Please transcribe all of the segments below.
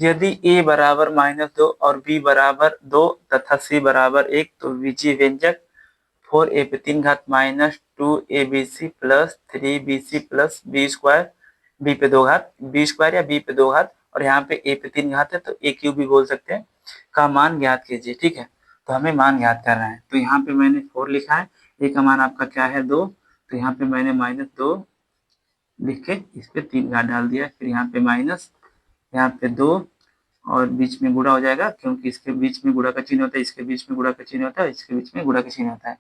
यदि a बराबर -2 और b बराबर 2 तथा c बराबर 1 तो बीजीय व्यंजक 4a पे 3 घात minus 2abc plus 3bc plus b square b पे 2 घात b स्क्वायर या b पे 2 घात और यहाँ पे a पे 3 घात है तो a क्यूब भी बोल सकते हैं का मान ज्ञात कीजिए। ठीक है, तो हमें मान ज्ञात करना है। तो यहाँ पे मैंने 4 लिखा है, a का मान आपका क्या है 2, तो यहाँ पे मैंने -2 लिख के इस पे 3 घात डाल दिया, फिर यहाँ पे माइनस, यहाँ पे 2 और बीच में गुणा हो जाएगा क्योंकि इसके बीच में गुणा का चिन्ह होता है, इसके बीच में गुणा का चिन्ह होता है, इसके बीच में गुणा का चिन्ह होता है,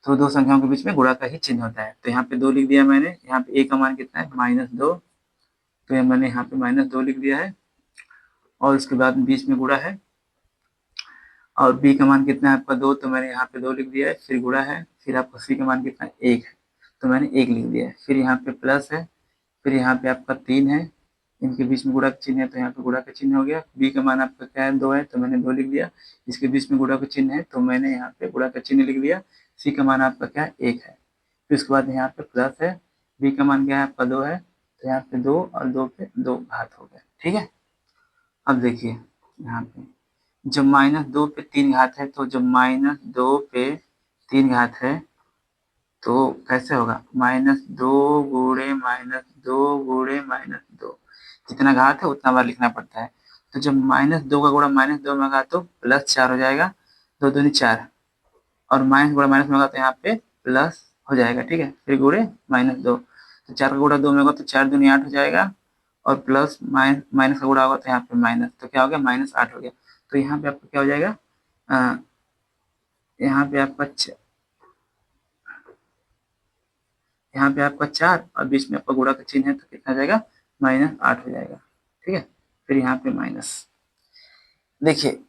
तो दो संख्याओं के बीच में गुणा का ही चिन्ह होता है। तो यहाँ पे 2 लिख दिया मैंने, यहाँ पे a का मान कितना है -2, तो मैंने यहाँ पे -2 लिख दिया है और उसके बाद बीच में गुणा है और b का मान कितना है आपका 2, तो मैंने यहाँ पे 2 लिख दिया है, फिर गुणा है, फिर आपका c का मान कितना है 1 है, तो मैंने 1 लिख दिया है, फिर यहाँ पे प्लस है, फिर यहाँ पे आपका 3 है, इनके बीच में गुणा का चिन्ह है तो यहाँ पे गुणा का चिन्ह हो गया। b का मान आपका क्या है 2 है, तो मैंने 2 लिख दिया, इसके बीच में गुणा का चिन्ह है तो मैंने यहाँ पे गुणा का चिन्ह लिख दिया। c का मान आपका क्या है 1 है, फिर उसके बाद यहाँ पे प्लस है, b का मान क्या है आपका 2 है, तो यहाँ पे 2 और 2 पे 2 घात हो गया। ठीक है, अब देखिए यहाँ पे जब -2 पे 3 घात है, तो जब -2 पे 3 घात है तो कैसे होगा, -2 गुणे -2 गुणे -2, जितना घात है उतना बार लिखना पड़ता है। तो जब -2 का गुणा -2 में होगा तो +4 हो जाएगा, 2 दूनी 4 और माइनस गुणा माइनस में होगा तो यहाँ पे प्लस हो जाएगा। ठीक है, फिर गुणे -2, तो 4 का गुणा 2 में होगा तो 4 दूनी 8 हो जाएगा और प्लस माइनस का गुणा होगा तो यहाँ पे माइनस, तो क्या हो गया -8 हो गया। तो यहाँ पे आपका क्या हो जाएगा, यहाँ पे आपका यहाँ पे आपका 4 और बीच में आपका गुणा का चिन्ह है तो कितना हो जाएगा -8 हो जाएगा। ठीक है, फिर यहाँ पे माइनस, देखिए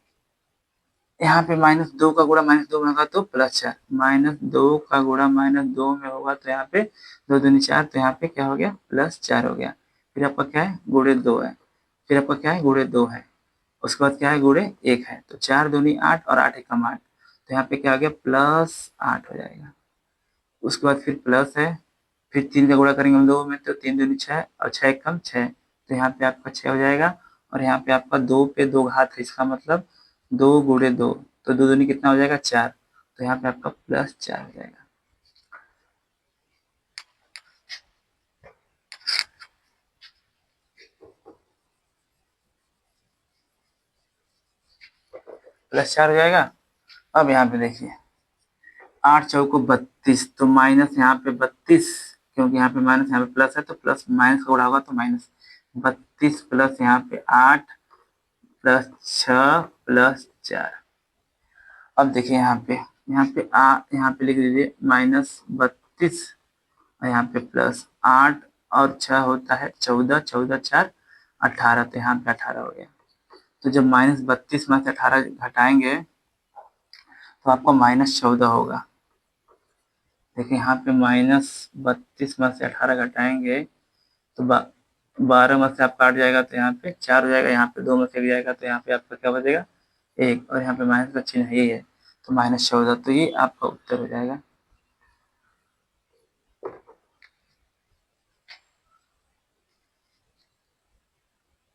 यहाँ पे -2 का गुणा -2 में होगा तो +4, -2 का गुणा -2 में होगा तो यहाँ पे 2 दूनी 4, तो यहाँ पे क्या हो गया +4 हो गया। फिर आपका क्या है गुणे 2 है, फिर आपका क्या है गुणे 2 है, उसके बाद क्या है गुणे 1 है, तो 4 दूनी 8 और 8 एकम 8, तो यहाँ पे क्या हो गया +8 हो जाएगा। उसके बाद फिर प्लस है, फिर 3 का गुणा करेंगे हम 2 में तो 3 दूनी 6 और 6 एकम 6, तो यहाँ पे आपका 6 हो जाएगा और यहाँ पे आपका 2 पे 2 घात है, इसका मतलब 2 गुणे 2, तो 2 दूनी कितना हो जाएगा 4, तो यहाँ पे आपका +4 हो जाएगा। +4 हो जाएगा। अब यहाँ पे देखिए 8 चौको 32, तो माइनस यहाँ पे 32, क्योंकि यहाँ पे माइनस यहाँ पे प्लस है तो प्लस माइनस का गुणा होगा तो माइनस 32 प्लस यहाँ पे 8 प्लस 6 प्लस 4। अब देखिए यहाँ पे लिख दीजिए -32 और यहाँ पे +8 और 6 होता है 14, 14 4 18, तो यहाँ पे 18 हो गया। तो जब -32 में से 18 घटाएंगे तो आपको -14 होगा। देखिए यहाँ पे -32 में से 18 घटाएंगे तो 12 में से आप काट जाएगा तो यहाँ पे 4 हो जाएगा, यहाँ पे 2 में से 1 जाएगा तो यहाँ पे आपका क्या बचेगा 1, और यहाँ पे माइनस का चिन्ह यही है तो -14, तो ये आपका उत्तर हो जाएगा।